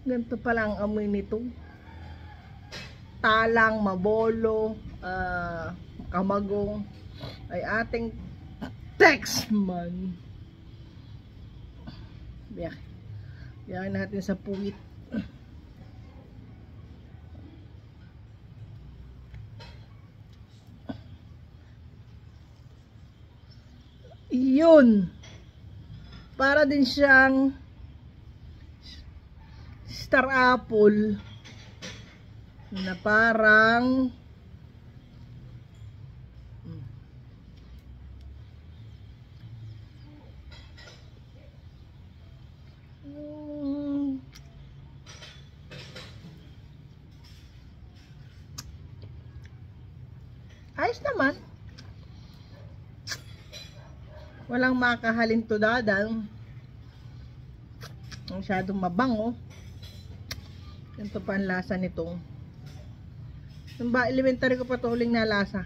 Ganito pala ang amoy nito. Talang, mabolo, kamagong ay ating Texman. Biyakin natin sa puwit. Yun. Para din siyang star apple na parang ayos naman. Walang makahalintudadan. Masyadong mabango. Ganito pa ang lasa nito. Yung ba, elementary ko pa ito huling na lasa.